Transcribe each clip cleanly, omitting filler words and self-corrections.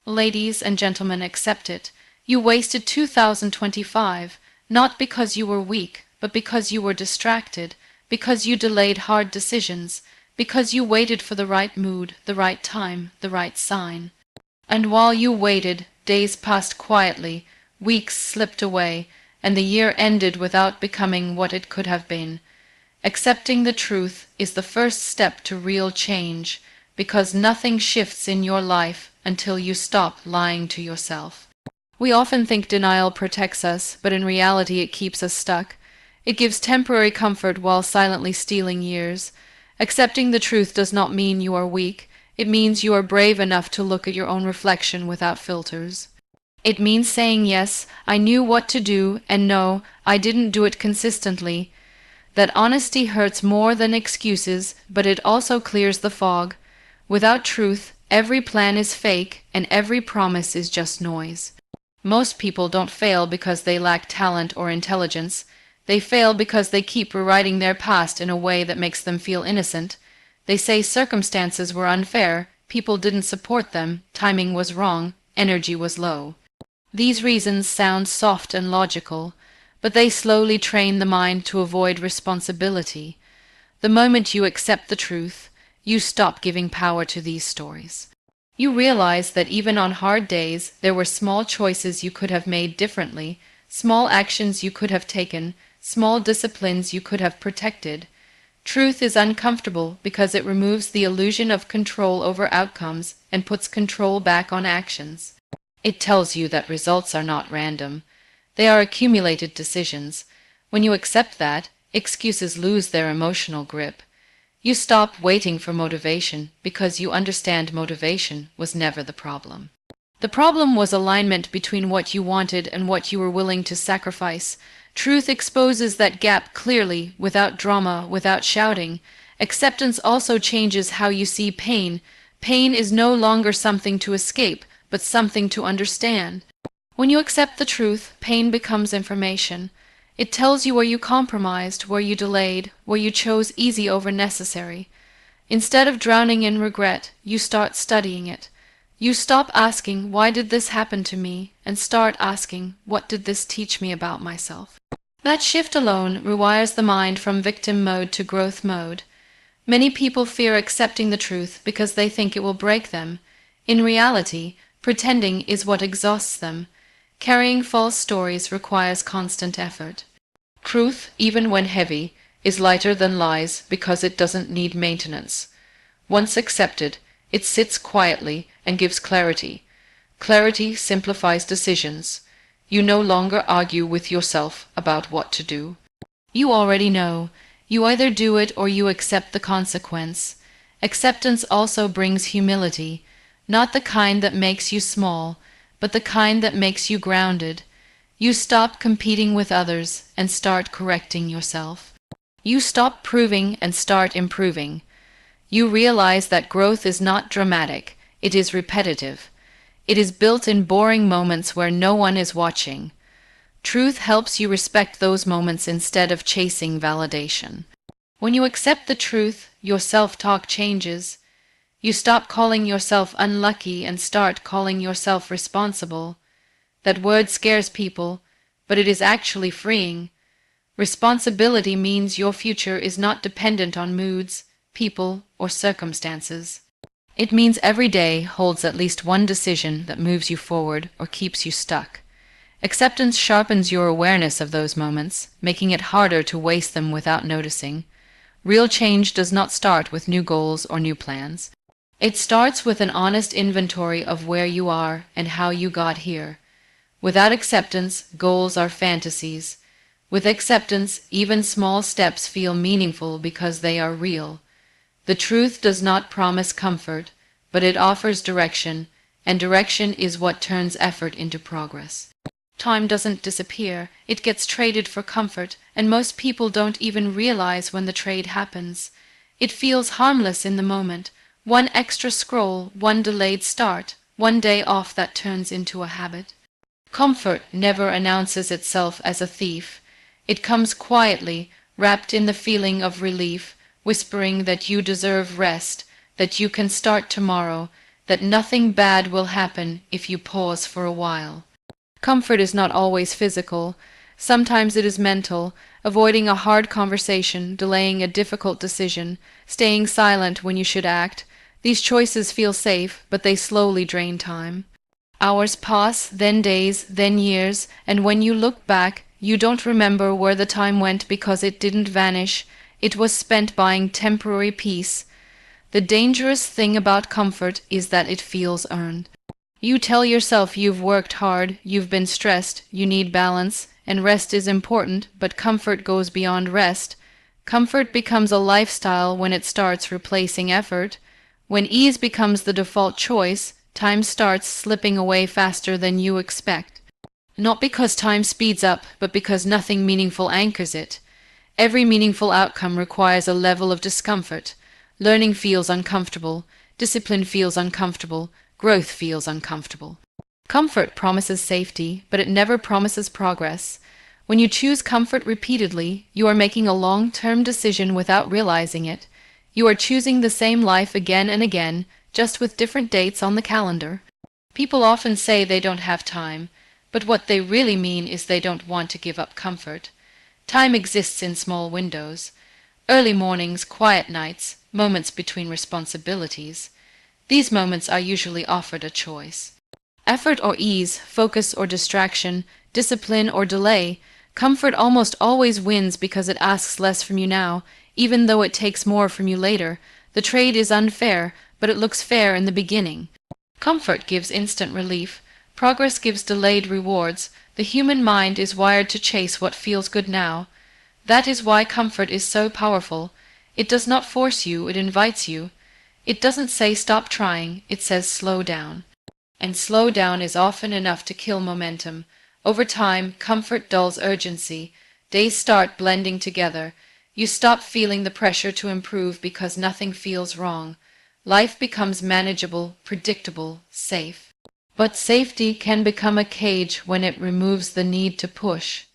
Ladies and gentlemen, accept it. You wasted 2025, not because you were weak, but because you were distracted, because you delayed hard decisions, because you waited for the right mood, the right time, the right sign. And while you waited, days passed quietly, weeks slipped away, and the year ended without becoming what it could have been. Accepting the truth is the first step to real change, because nothing shifts in your life until you stop lying to yourself. We often think denial protects us, but in reality it keeps us stuck. It gives temporary comfort while silently stealing years. Accepting the truth does not mean you are weak. It means you are brave enough to look at your own reflection without filters. It means saying, yes, I knew what to do, and no, I didn't do it consistently. That honesty hurts more than excuses, but it also clears the fog. Without truth, every plan is fake, and every promise is just noise. Most people don't fail because they lack talent or intelligence. They fail because they keep rewriting their past in a way that makes them feel innocent. They say circumstances were unfair, people didn't support them, timing was wrong, energy was low. These reasons sound soft and logical, but they slowly train the mind to avoid responsibility. The moment you accept the truth, you stop giving power to these stories. You realize that even on hard days, there were small choices you could have made differently, small actions you could have taken, small disciplines you could have protected. Truth is uncomfortable because it removes the illusion of control over outcomes and puts control back on actions. It tells you that results are not random. They are accumulated decisions. When you accept that, excuses lose their emotional grip. You stop waiting for motivation because you understand motivation was never the problem. The problem was alignment between what you wanted and what you were willing to sacrifice. Truth exposes that gap clearly, without drama, without shouting. Acceptance also changes how you see pain. Pain is no longer something to escape, but something to understand. When you accept the truth, pain becomes information. It tells you where you compromised, where you delayed, where you chose easy over necessary. Instead of drowning in regret, you start studying it. You stop asking, why did this happen to me, and start asking, what did this teach me about myself? That shift alone rewires the mind from victim mode to growth mode. Many people fear accepting the truth because they think it will break them. In reality, pretending is what exhausts them. Carrying false stories requires constant effort. Truth, even when heavy, is lighter than lies because it doesn't need maintenance. Once accepted, it sits quietly and gives clarity. Clarity simplifies decisions. You no longer argue with yourself about what to do. You already know. You either do it or you accept the consequence. Acceptance also brings humility, not the kind that makes you small, but the kind that makes you grounded. You stop competing with others and start correcting yourself. You stop proving and start improving. You realize that growth is not dramatic, it is repetitive. It is built in boring moments where no one is watching. Truth helps you respect those moments instead of chasing validation. When you accept the truth, your self-talk changes. You stop calling yourself unlucky and start calling yourself responsible. That word scares people, but it is actually freeing. Responsibility means your future is not dependent on moods, people, or circumstances. It means every day holds at least one decision that moves you forward or keeps you stuck. Acceptance sharpens your awareness of those moments, making it harder to waste them without noticing. Real change does not start with new goals or new plans. It starts with an honest inventory of where you are and how you got here. Without acceptance, goals are fantasies. With acceptance, even small steps feel meaningful because they are real. The truth does not promise comfort, but it offers direction, and direction is what turns effort into progress. Time doesn't disappear, it gets traded for comfort, and most people don't even realize when the trade happens. It feels harmless in the moment. One extra scroll, one delayed start, one day off that turns into a habit. Comfort never announces itself as a thief. It comes quietly, wrapped in the feeling of relief, whispering that you deserve rest, that you can start tomorrow, that nothing bad will happen if you pause for a while. Comfort is not always physical. Sometimes it is mental, avoiding a hard conversation, delaying a difficult decision, staying silent when you should act. These choices feel safe, but they slowly drain time. Hours pass, then days, then years, and when you look back, you don't remember where the time went because it didn't vanish. It was spent buying temporary peace. The dangerous thing about comfort is that it feels earned. You tell yourself you've worked hard, you've been stressed, you need balance, and rest is important, but comfort goes beyond rest. Comfort becomes a lifestyle when it starts replacing effort. When ease becomes the default choice, time starts slipping away faster than you expect. Not because time speeds up, but because nothing meaningful anchors it. Every meaningful outcome requires a level of discomfort. Learning feels uncomfortable, discipline feels uncomfortable, growth feels uncomfortable. Comfort promises safety, but it never promises progress. When you choose comfort repeatedly, you are making a long-term decision without realizing it. You are choosing the same life again and again, just with different dates on the calendar. People often say they don't have time, but what they really mean is they don't want to give up comfort. Time exists in small windows. Early mornings, quiet nights, moments between responsibilities. These moments are usually offered a choice. Effort or ease, focus or distraction, discipline or delay, comfort almost always wins because it asks less from you now, even though it takes more from you later. The trade is unfair, but it looks fair in the beginning. Comfort gives instant relief. Progress gives delayed rewards. The human mind is wired to chase what feels good now. That is why comfort is so powerful. It does not force you, it invites you. It doesn't say stop trying, it says slow down. And slow down is often enough to kill momentum. Over time, comfort dulls urgency. Days start blending together. You stop feeling the pressure to improve because nothing feels wrong. Life becomes manageable, predictable, safe. But safety can become a cage when it removes the need to push.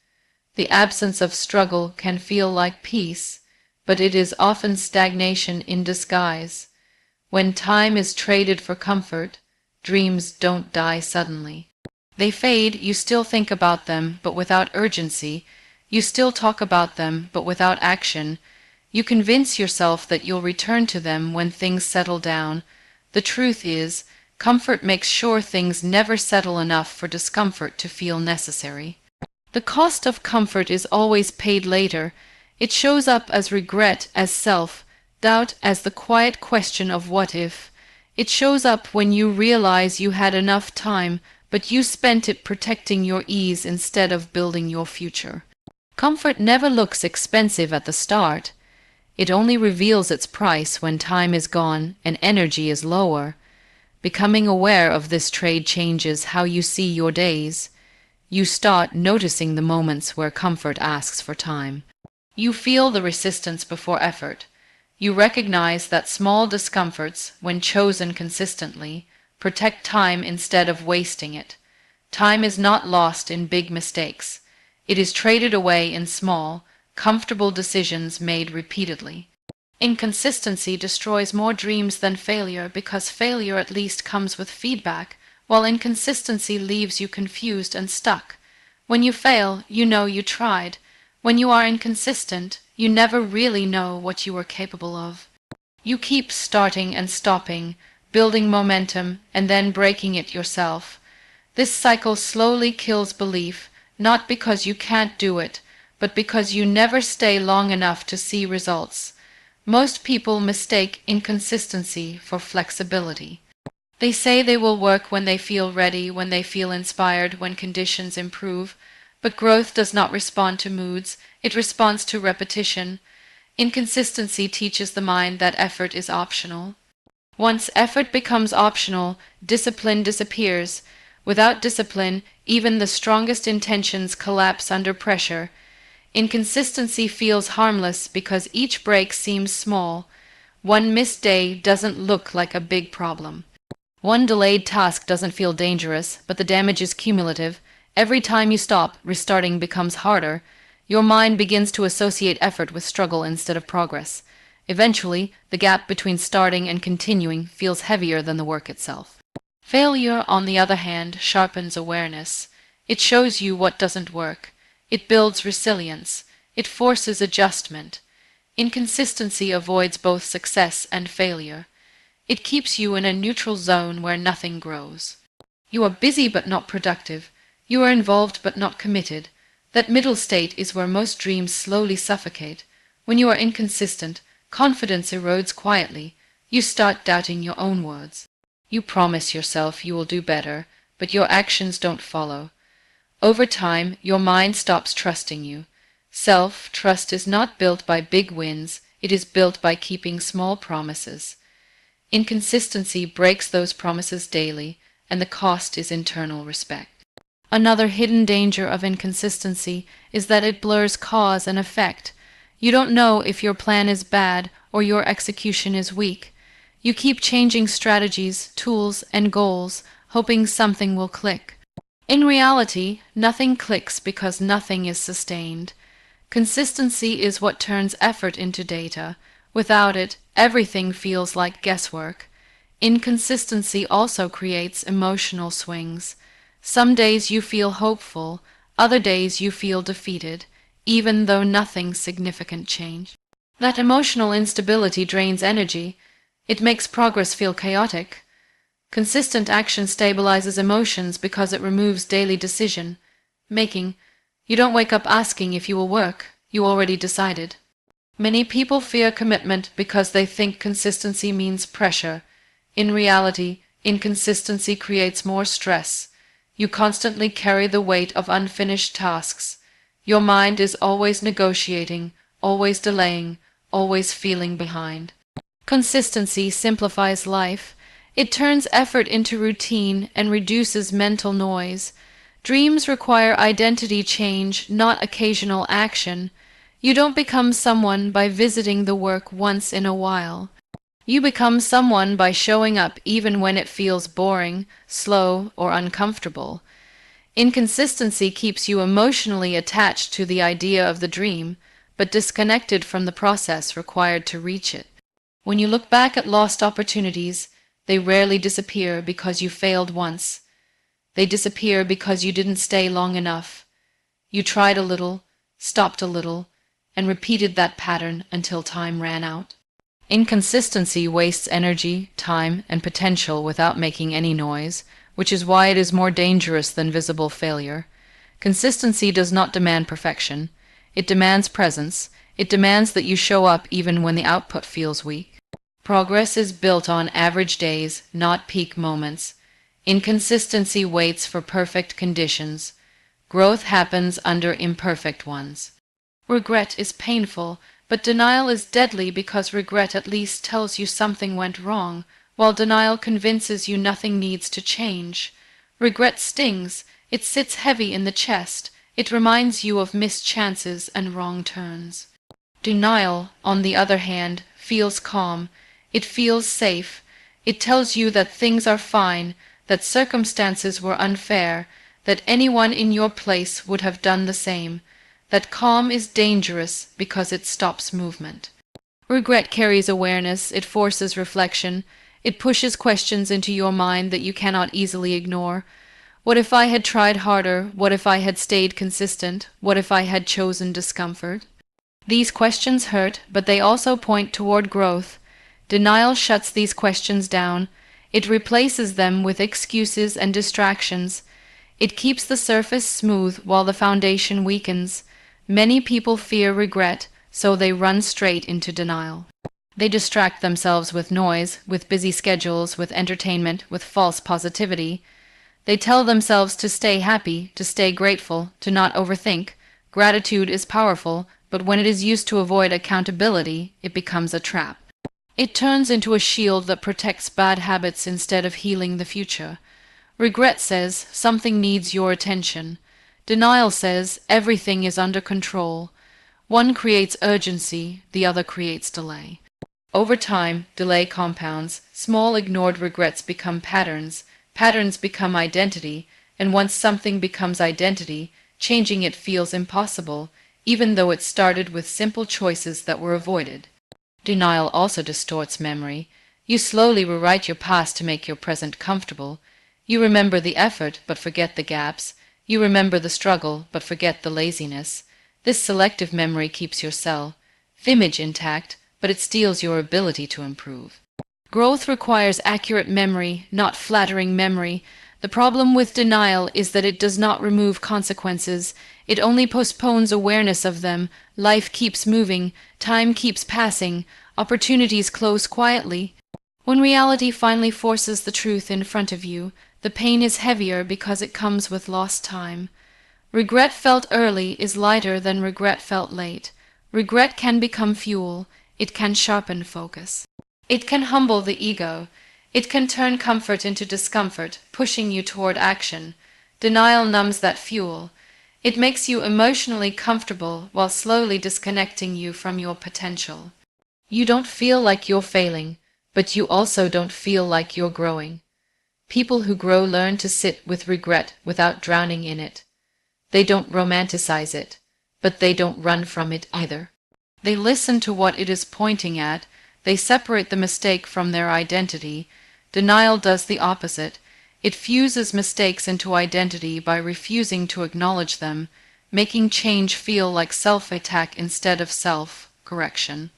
The absence of struggle can feel like peace, but it is often stagnation in disguise. When time is traded for comfort, dreams don't die suddenly. They fade, you still think about them, but without urgency. You still talk about them, but without action. You convince yourself that you'll return to them when things settle down. The truth is, comfort makes sure things never settle enough for discomfort to feel necessary. The cost of comfort is always paid later. It shows up as regret, as self-doubt, as the quiet question of what if. It shows up when you realize you had enough time, but you spent it protecting your ease instead of building your future. Comfort never looks expensive at the start. It only reveals its price when time is gone and energy is lower. Becoming aware of this trade changes how you see your days. You start noticing the moments where comfort asks for time. You feel the resistance before effort. You recognize that small discomforts, when chosen consistently, protect time instead of wasting it. Time is not lost in big mistakes. It is traded away in small, comfortable decisions made repeatedly. Inconsistency destroys more dreams than failure because failure at least comes with feedback, while inconsistency leaves you confused and stuck. When you fail, you know you tried. When you are inconsistent, you never really know what you are capable of. You keep starting and stopping, building momentum, and then breaking it yourself. This cycle slowly kills belief, not because you can't do it, but because you never stay long enough to see results. Most people mistake inconsistency for flexibility. They say they will work when they feel ready, when they feel inspired, when conditions improve, but growth does not respond to moods, it responds to repetition. Inconsistency teaches the mind that effort is optional. Once effort becomes optional, discipline disappears. Without discipline, even the strongest intentions collapse under pressure. Inconsistency feels harmless because each break seems small. One missed day doesn't look like a big problem. One delayed task doesn't feel dangerous, but the damage is cumulative. Every time you stop, restarting becomes harder. Your mind begins to associate effort with struggle instead of progress. Eventually, the gap between starting and continuing feels heavier than the work itself. Failure, on the other hand, sharpens awareness. It shows you what doesn't work. It builds resilience. It forces adjustment. Inconsistency avoids both success and failure. It keeps you in a neutral zone where nothing grows. You are busy but not productive. You are involved but not committed. That middle state is where most dreams slowly suffocate. When you are inconsistent, confidence erodes quietly. You start doubting your own words. You promise yourself you will do better, but your actions don't follow. Over time, your mind stops trusting you. Self-trust is not built by big wins, it is built by keeping small promises. Inconsistency breaks those promises daily, and the cost is internal respect. Another hidden danger of inconsistency is that it blurs cause and effect. You don't know if your plan is bad or your execution is weak. You keep changing strategies, tools, and goals, hoping something will click. In reality, nothing clicks because nothing is sustained. Consistency is what turns effort into data. Without it, everything feels like guesswork. Inconsistency also creates emotional swings. Some days you feel hopeful, other days you feel defeated, even though nothing significant changed. That emotional instability drains energy. It makes progress feel chaotic. Consistent action stabilizes emotions because it removes daily decision making. You don't wake up asking if you will work. You already decided. Many people fear commitment because they think consistency means pressure. In reality, inconsistency creates more stress. You constantly carry the weight of unfinished tasks. Your mind is always negotiating, always delaying, always feeling behind. Consistency simplifies life. It turns effort into routine and reduces mental noise. Dreams require identity change, not occasional action. You don't become someone by visiting the work once in a while. You become someone by showing up even when it feels boring, slow, or uncomfortable. Inconsistency keeps you emotionally attached to the idea of the dream, but disconnected from the process required to reach it. When you look back at lost opportunities, they rarely disappear because you failed once. They disappear because you didn't stay long enough. You tried a little, stopped a little, and repeated that pattern until time ran out. Inconsistency wastes energy, time, and potential without making any noise, which is why it is more dangerous than visible failure. Consistency does not demand perfection. It demands presence. It demands that you show up even when the output feels weak. Progress is built on average days, not peak moments. Inconsistency waits for perfect conditions. Growth happens under imperfect ones. Regret is painful, but denial is deadly because regret at least tells you something went wrong, while denial convinces you nothing needs to change. Regret stings. It sits heavy in the chest. It reminds you of missed chances and wrong turns. Denial, on the other hand, feels calm. It feels safe. It tells you that things are fine, that circumstances were unfair, that anyone in your place would have done the same. That calm is dangerous because it stops movement. Regret carries awareness, it forces reflection, it pushes questions into your mind that you cannot easily ignore. What if I had tried harder? What if I had stayed consistent? What if I had chosen discomfort? These questions hurt, but they also point toward growth. Denial shuts these questions down. It replaces them with excuses and distractions. It keeps the surface smooth while the foundation weakens. Many people fear regret, so they run straight into denial. They distract themselves with noise, with busy schedules, with entertainment, with false positivity. They tell themselves to stay happy, to stay grateful, to not overthink. Gratitude is powerful, but when it is used to avoid accountability, it becomes a trap. It turns into a shield that protects bad habits instead of healing the future. Regret says something needs your attention. Denial says everything is under control. One creates urgency, the other creates delay. Over time, delay compounds. Small ignored regrets become patterns. Patterns become identity, and once something becomes identity, changing it feels impossible, even though it started with simple choices that were avoided. Denial also distorts memory. You slowly rewrite your past to make your present comfortable. You remember the effort, but forget the gaps. You remember the struggle, but forget the laziness. This selective memory keeps your image intact, but it steals your ability to improve. Growth requires accurate memory, not flattering memory. The problem with denial is that it does not remove consequences. It only postpones awareness of them. Life keeps moving, time keeps passing, opportunities close quietly. When reality finally forces the truth in front of you, the pain is heavier because it comes with lost time. Regret felt early is lighter than regret felt late. Regret can become fuel. It can sharpen focus. It can humble the ego. It can turn comfort into discomfort, pushing you toward action. Denial numbs that fuel. It makes you emotionally comfortable while slowly disconnecting you from your potential. You don't feel like you're failing, but you also don't feel like you're growing. People who grow learn to sit with regret without drowning in it. They don't romanticize it, but they don't run from it either. They listen to what it is pointing at. They separate the mistake from their identity. Denial does the opposite. It fuses mistakes into identity by refusing to acknowledge them, making change feel like self-attack instead of self-correction.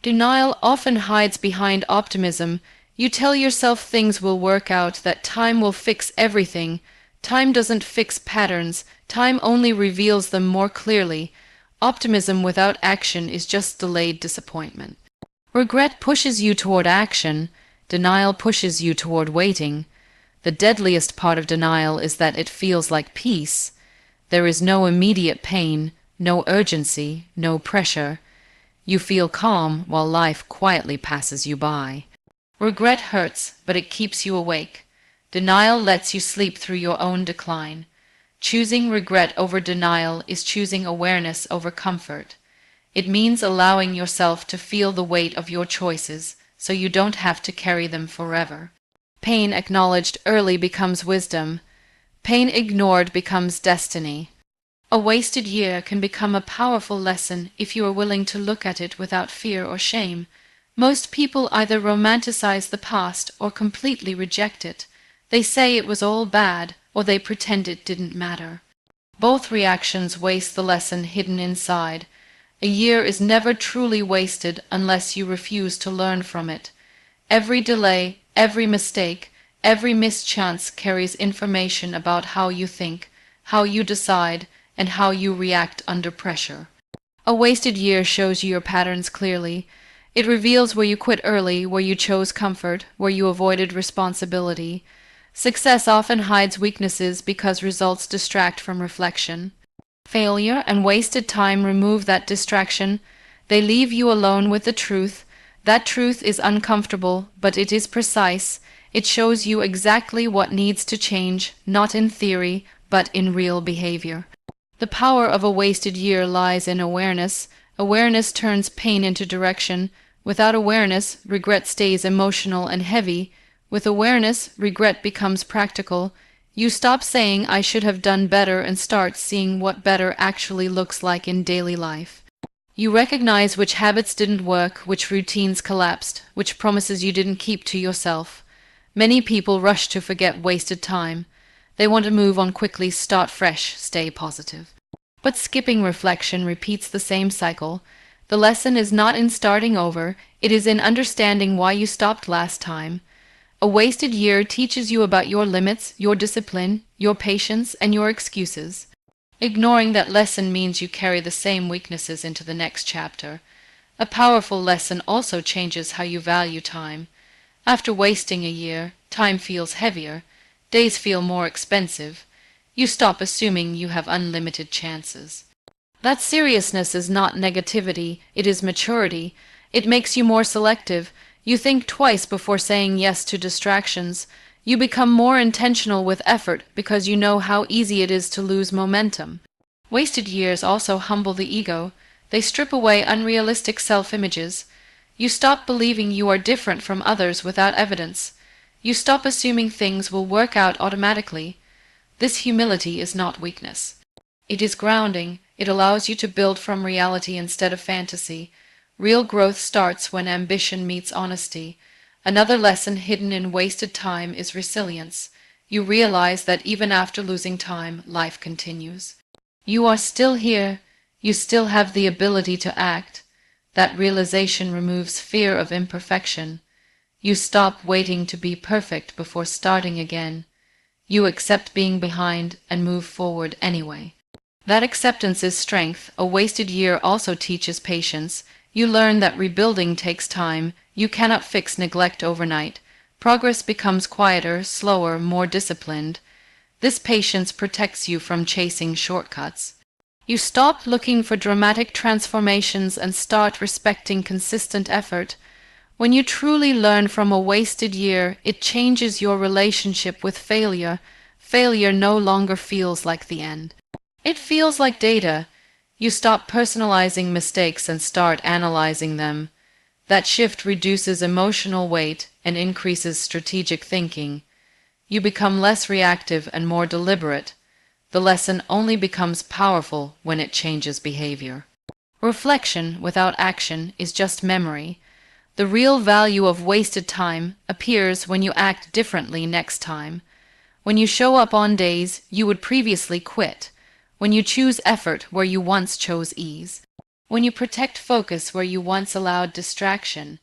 Denial often hides behind optimism. You tell yourself things will work out, that time will fix everything. Time doesn't fix patterns. Time only reveals them more clearly. Optimism without action is just delayed disappointment. Regret pushes you toward action. Denial pushes you toward waiting. The deadliest part of denial is that it feels like peace. There is no immediate pain, no urgency, no pressure. You feel calm while life quietly passes you by. Regret hurts, but it keeps you awake. Denial lets you sleep through your own decline. Choosing regret over denial is choosing awareness over comfort. It means allowing yourself to feel the weight of your choices so you don't have to carry them forever. Pain acknowledged early becomes wisdom. Pain ignored becomes destiny. A wasted year can become a powerful lesson if you are willing to look at it without fear or shame. Most people either romanticize the past or completely reject it. They say it was all bad, or they pretend it didn't matter. Both reactions waste the lesson hidden inside. A year is never truly wasted unless you refuse to learn from it. Every delay, every mistake, every mischance carries information about how you think, how you decide, and how you react under pressure. A wasted year shows you your patterns clearly. It reveals where you quit early, where you chose comfort, where you avoided responsibility. Success often hides weaknesses because results distract from reflection. Failure and wasted time remove that distraction. They leave you alone with the truth. That truth is uncomfortable, but it is precise. It shows you exactly what needs to change, not in theory, but in real behavior. The power of a wasted year lies in awareness. Awareness turns pain into direction. Without awareness, regret stays emotional and heavy. With awareness, regret becomes practical. You stop saying, "I should have done better," and start seeing what better actually looks like in daily life. You recognize which habits didn't work, which routines collapsed, which promises you didn't keep to yourself. Many people rush to forget wasted time. They want to move on quickly, start fresh, stay positive. But skipping reflection repeats the same cycle. The lesson is not in starting over, it is in understanding why you stopped last time. A wasted year teaches you about your limits, your discipline, your patience, and your excuses. Ignoring that lesson means you carry the same weaknesses into the next chapter. A powerful lesson also changes how you value time. After wasting a year, time feels heavier. Days feel more expensive. You stop assuming you have unlimited chances. That seriousness is not negativity, it is maturity. It makes you more selective. You think twice before saying yes to distractions. You become more intentional with effort because you know how easy it is to lose momentum. Wasted years also humble the ego. They strip away unrealistic self-images. You stop believing you are different from others without evidence. You stop assuming things will work out automatically. This humility is not weakness. It is grounding. It allows you to build from reality instead of fantasy. Real growth starts when ambition meets honesty. Another lesson hidden in wasted time is resilience. You realize that even after losing time, life continues. You are still here. You still have the ability to act. That realization removes fear of imperfection. You stop waiting to be perfect before starting again. You accept being behind and move forward anyway. That acceptance is strength. A wasted year also teaches patience. You learn that rebuilding takes time. You cannot fix neglect overnight. Progress becomes quieter, slower, more disciplined. This patience protects you from chasing shortcuts. You stop looking for dramatic transformations and start respecting consistent effort. When you truly learn from a wasted year, it changes your relationship with failure. Failure no longer feels like the end. It feels like data. You stop personalizing mistakes and start analyzing them. That shift reduces emotional weight and increases strategic thinking. You become less reactive and more deliberate. The lesson only becomes powerful when it changes behavior. Reflection without action is just memory. The real value of wasted time appears when you act differently next time. When you show up on days you would previously quit. When you choose effort where you once chose ease. When you protect focus where you once allowed distraction.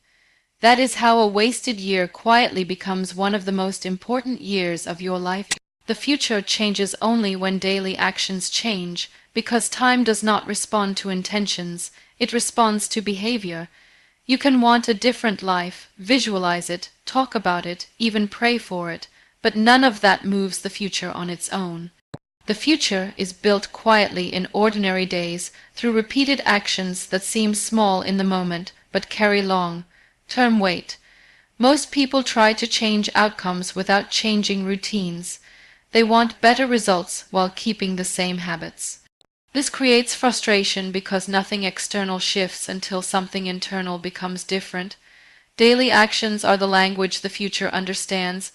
That is how a wasted year quietly becomes one of the most important years of your life. The future changes only when daily actions change, because time does not respond to intentions, it responds to behavior. You can want a different life, visualize it, talk about it, even pray for it, but none of that moves the future on its own. The future is built quietly in ordinary days through repeated actions that seem small in the moment but carry long-term weight. Most people try to change outcomes without changing routines. They want better results while keeping the same habits. This creates frustration because nothing external shifts until something internal becomes different. Daily actions are the language the future understands.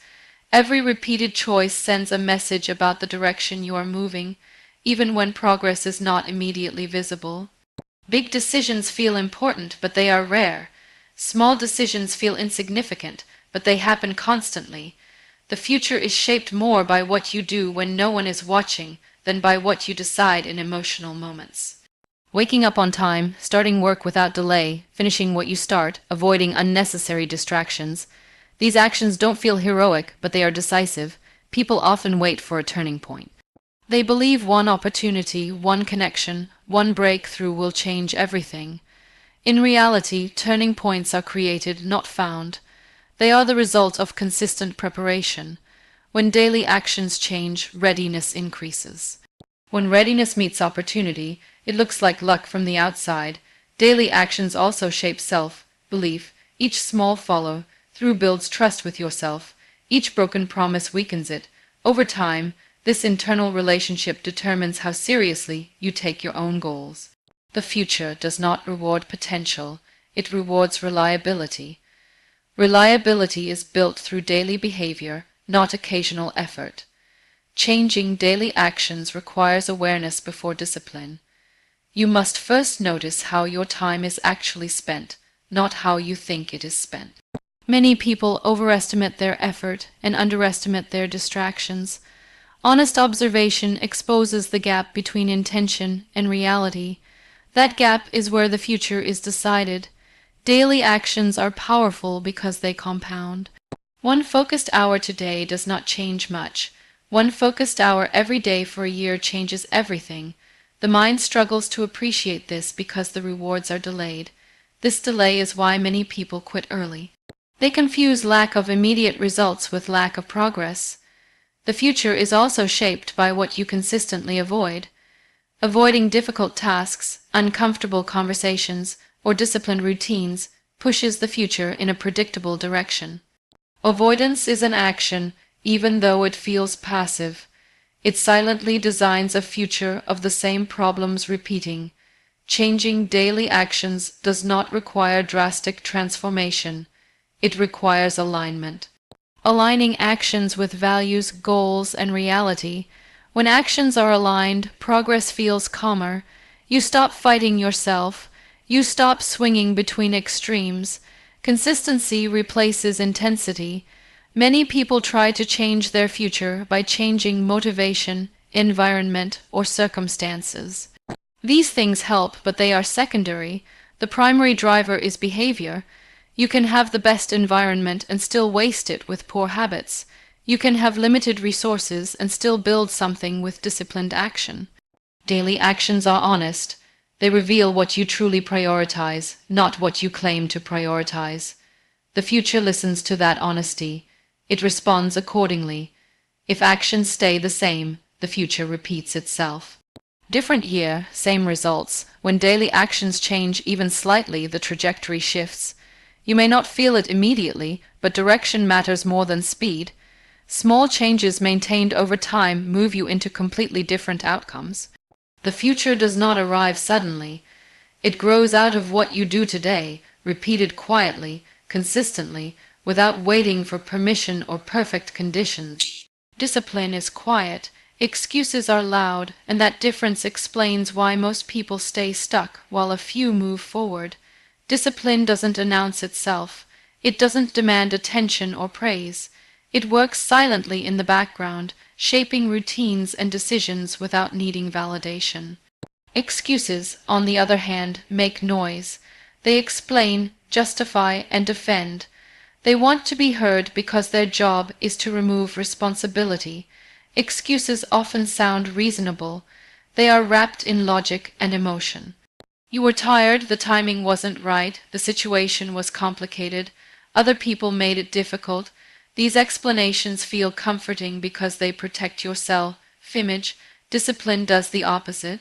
Every repeated choice sends a message about the direction you are moving, even when progress is not immediately visible. Big decisions feel important, but they are rare. Small decisions feel insignificant, but they happen constantly. The future is shaped more by what you do when no one is watching than by what you decide in emotional moments. Waking up on time, starting work without delay, finishing what you start, avoiding unnecessary distractions. These actions don't feel heroic, but they are decisive. People often wait for a turning point. They believe one opportunity, one connection, one breakthrough will change everything. In reality, turning points are created, not found. They are the result of consistent preparation. When daily actions change, readiness increases. When readiness meets opportunity, it looks like luck from the outside. Daily actions also shape self-belief. Each small follow-through builds trust with yourself. Each broken promise weakens it. Over time, this internal relationship determines how seriously you take your own goals. The future does not reward potential, it rewards reliability. Reliability is built through daily behavior, not occasional effort. Changing daily actions requires awareness before discipline. You must first notice how your time is actually spent, not how you think it is spent. Many people overestimate their effort and underestimate their distractions. Honest observation exposes the gap between intention and reality. That gap is where the future is decided. Daily actions are powerful because they compound. One focused hour today does not change much. One focused hour every day for a year changes everything. The mind struggles to appreciate this because the rewards are delayed. This delay is why many people quit early. They confuse lack of immediate results with lack of progress. The future is also shaped by what you consistently avoid. Avoiding difficult tasks, uncomfortable conversations, or disciplined routines pushes the future in a predictable direction. Avoidance is an action, even though it feels passive. It silently designs a future of the same problems repeating. Changing daily actions does not require drastic transformation. It requires alignment. Aligning actions with values, goals, and reality. When actions are aligned, progress feels calmer. You stop fighting yourself. You stop swinging between extremes. Consistency replaces intensity. Many people try to change their future by changing motivation, environment, or circumstances. These things help, but they are secondary. The primary driver is behavior. You can have the best environment and still waste it with poor habits. You can have limited resources and still build something with disciplined action. Daily actions are honest. They reveal what you truly prioritize, not what you claim to prioritize. The future listens to that honesty. It responds accordingly. If actions stay the same, the future repeats itself. Different year, same results. When daily actions change even slightly, the trajectory shifts. You may not feel it immediately, but direction matters more than speed. Small changes maintained over time move you into completely different outcomes. The future does not arrive suddenly. It grows out of what you do today, repeated quietly, consistently, without waiting for permission or perfect conditions. Discipline is quiet, excuses are loud, and that difference explains why most people stay stuck while a few move forward. Discipline doesn't announce itself. It doesn't demand attention or praise. It works silently in the background, shaping routines and decisions without needing validation. Excuses, on the other hand, make noise. They explain, justify, and defend. They want to be heard because their job is to remove responsibility. Excuses often sound reasonable. They are wrapped in logic and emotion. You were tired, the timing wasn't right, the situation was complicated, other people made it difficult. These explanations feel comforting because they protect your self-image. Discipline does the opposite.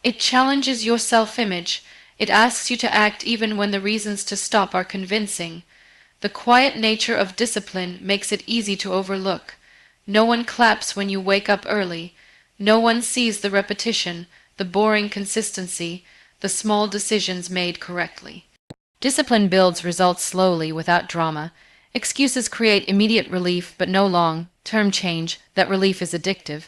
It challenges your self-image. It asks you to act even when the reasons to stop are convincing. The quiet nature of discipline makes it easy to overlook. No one claps when you wake up early. No one sees the repetition, the boring consistency, the small decisions made correctly. Discipline builds results slowly, without drama. Excuses create immediate relief, but no long-term change. That relief is addictive.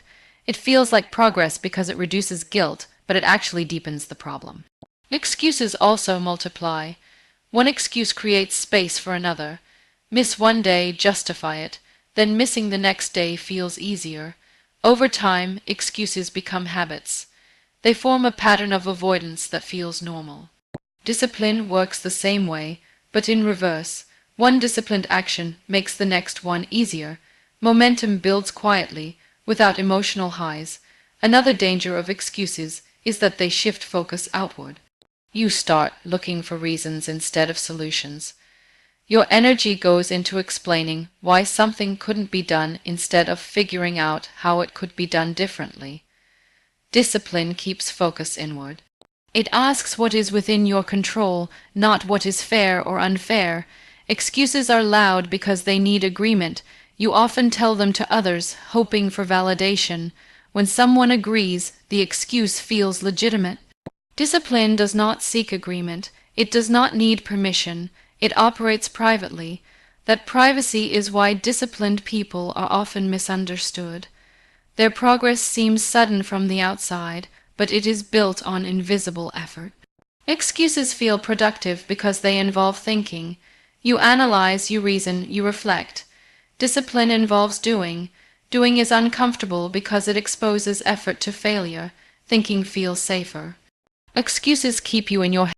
It feels like progress because it reduces guilt, but it actually deepens the problem. Excuses also multiply. One excuse creates space for another. Miss one day, justify it. Then missing the next day feels easier. Over time, excuses become habits. They form a pattern of avoidance that feels normal. Discipline works the same way, but in reverse. One disciplined action makes the next one easier. Momentum builds quietly, without emotional highs. Another danger of excuses is that they shift focus outward. You start looking for reasons instead of solutions. Your energy goes into explaining why something couldn't be done instead of figuring out how it could be done differently. Discipline keeps focus inward. It asks what is within your control, not what is fair or unfair. Excuses are loud because they need agreement. You often tell them to others, hoping for validation. When someone agrees, the excuse feels legitimate. Discipline does not seek agreement. It does not need permission. It operates privately. That privacy is why disciplined people are often misunderstood. Their progress seems sudden from the outside, but it is built on invisible effort. Excuses feel productive because they involve thinking. You analyze, you reason, you reflect. Discipline involves doing. Doing is uncomfortable because it exposes effort to failure. Thinking feels safer. Excuses keep you in your